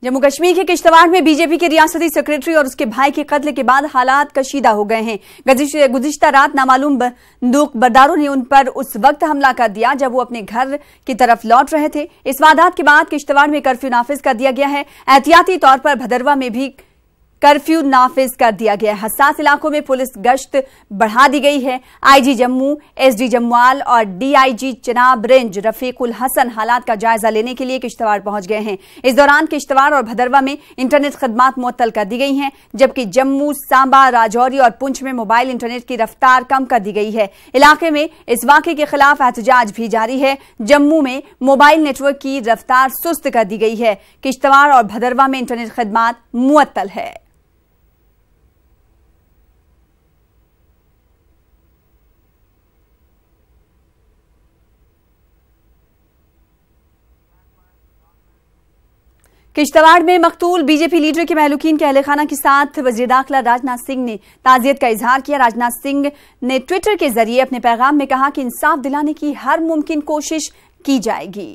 जम्मू कश्मीर के किश्तवाड़ में बीजेपी के रियासती सेक्रेटरी और उसके भाई के कत्ल के बाद हालात कशीदा हो गए हैं। गुज़िश्ता रात नामालूम बंदूक बरदारों ने उन पर उस वक्त हमला कर दिया जब वो अपने घर की तरफ लौट रहे थे। इस वारदात के बाद किश्तवाड़ में कर्फ्यू नाफिज कर दिया गया है। एहतियाती तौर पर भदरवा में भी कर्फ्यू नाफिज कर दिया गया है। हसास इलाकों में पुलिस गश्त बढ़ा दी गई है। आईजी जम्मू, एसडी जम्वाल और डीआईजी चनाब रेंज रफीकुल हसन हालात का जायजा लेने के लिए किश्तवाड़ पहुंच गए हैं। इस दौरान किश्तवाड़ और भदरवा में इंटरनेट खदमात मुअत्तल कर दी गई हैं, जबकि जम्मू, सांबा, राजौरी और पुंछ में मोबाइल इंटरनेट की रफ्तार कम कर दी गई है। इलाके में इस वाक़े के खिलाफ एहतजाज भी जारी है। जम्मू में मोबाइल नेटवर्क की रफ्तार सुस्त कर दी गई है। किश्तवाड़ और भदरवा में इंटरनेट खदमात मुअत्तल है। किश्तवाड़ में मकतूल बीजेपी लीडर के महलूकीन के अहले खाना के साथ वज़ीर दाखिला राजनाथ सिंह ने ताज़ियत का इजहार किया। राजनाथ सिंह ने ट्विटर के जरिए अपने पैगाम में कहा कि इंसाफ दिलाने की हर मुमकिन कोशिश की जाएगी।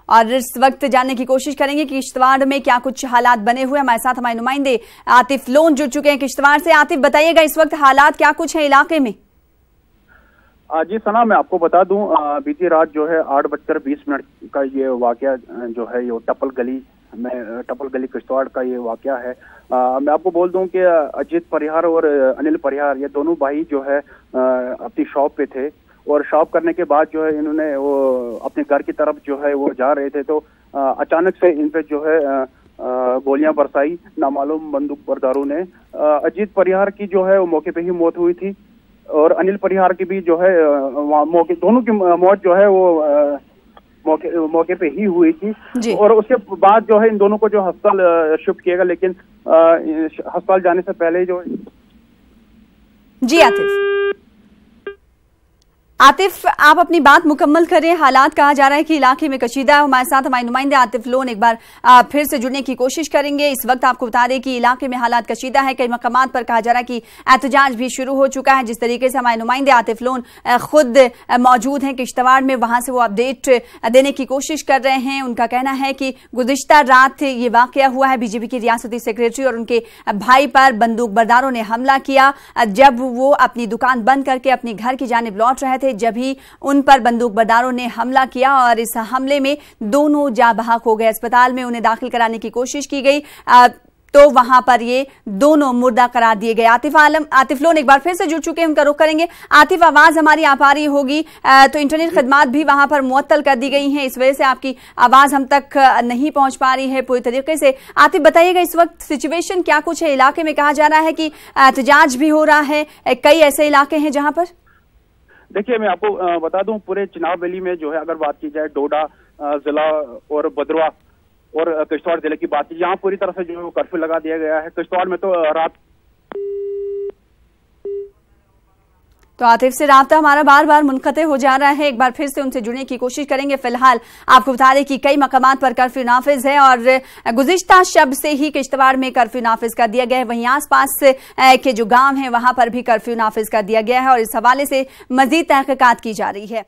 और इस वक्त जानने की कोशिश करेंगे कि किश्तवाड़ में क्या कुछ हालात बने हुए। हमारे साथ हमारे नुमाइंदे आतिफ लोन जुड़ चुके हैं किश्तवाड़ से। आतिफ, बताइएगा इस वक्त हालात क्या कुछ है इलाके में? जी सना, मैं आपको बता दूं, बीती रात जो है 8:20 का ये वाकया जो है ये टपल गली किश्तवाड़ का ये वाकया है। मैं आपको बोल दूं कि अजीत परिहार और अनिल परिहार ये दोनों भाई जो है अपनी शॉप पे थे और शॉप करने के बाद जो है इन्होंने वो अपने घर की तरफ जो है वो जा रहे थे तो अचानक से इन पे जो है गोलियां बरसाई नामालूम बंदूक बरदारों ने। अजीत परिहार की जो है वो मौके पे ही मौत हुई थी और अनिल परिहार की भी जो है दोनों की मौत जो है वो मौके पे ही हुई थी। और उसके बाद जो है इन दोनों को जो अस्पताल शिफ्ट किया गया, लेकिन अस्पताल जाने से पहले जो जी आतिफ आप अपनी बात मुकम्मल करें। हालात कहा जा रहा है कि इलाके में कशीदा है। हमारे साथ हमारे नुमाइंदे आतिफ लोन एक बार फिर से जुड़ने की कोशिश करेंगे। इस वक्त आपको बता दें कि इलाके में हालात कशीदा है। कई मकामात पर कहा जा रहा है कि एहतजाज भी शुरू हो चुका है। जिस तरीके से हमारे नुमाइंदे आतिफ लोन खुद मौजूद हैं किश्तवाड़ में, वहां से वो अपडेट देने की कोशिश कर रहे हैं। उनका कहना है कि गुज़िश्ता रात ये वाकया हुआ है। बीजेपी के रियासती सेक्रेटरी और उनके भाई पर बंदूक बरदारों ने हमला किया जब वो अपनी दुकान बंद करके अपनी घर की जानिब लौट रहे थे, जब ही उन पर बंदूक बरदारों ने हमला किया और इस हमले में दोनों जाँ बहक हो गए। अस्पताल में उन्हें दाखिल कराने की कोशिश की गई तो वहां पर ये दोनों मुर्दा करार दिए गए। आतिफ लोन एक बार फिर से जुड़ चुके हैं, उनका रुख करेंगे। आतिफ, आवाज हमारी आ पा रही होगी तो इंटरनेट खदमात भी वहां पर मुअत्तल कर दी गई हैं, इस वजह से आपकी आवाज हम तक नहीं पहुंच पा रही है पूरी तरीके से। आतिफ, बताइएगा इस वक्त सिचुएशन क्या कुछ है इलाके में? कहा जा रहा है कि एहतजाज भी हो रहा है, कई ऐसे इलाके हैं जहां पर। देखिए, मैं आपको बता दूं, पूरे चिनाब वैली में जो है अगर बात की जाए डोडा जिला और भदरवा और किश्तवाड़ जिले की बात की, यहाँ पूरी तरह से जो कर्फ्यू लगा दिया गया है। किश्तवाड़ में तो रात तो आतिफ से राब्ता हमारा बार बार मुनक़ते हो जा रहा है। एक बार फिर से उनसे जुड़ने की कोशिश करेंगे। फिलहाल आपको बता दें कि कई मकामात पर कर्फ्यू नाफिज है और गुज़िश्ता शब से ही किश्तवाड़ में कर्फ्यू नाफिज कर दिया गया है। वहीं आसपास के जो गांव हैं वहां पर भी कर्फ्यू नाफिज कर दिया गया है और इस हवाले से मजीद तहकीकात की जा रही है।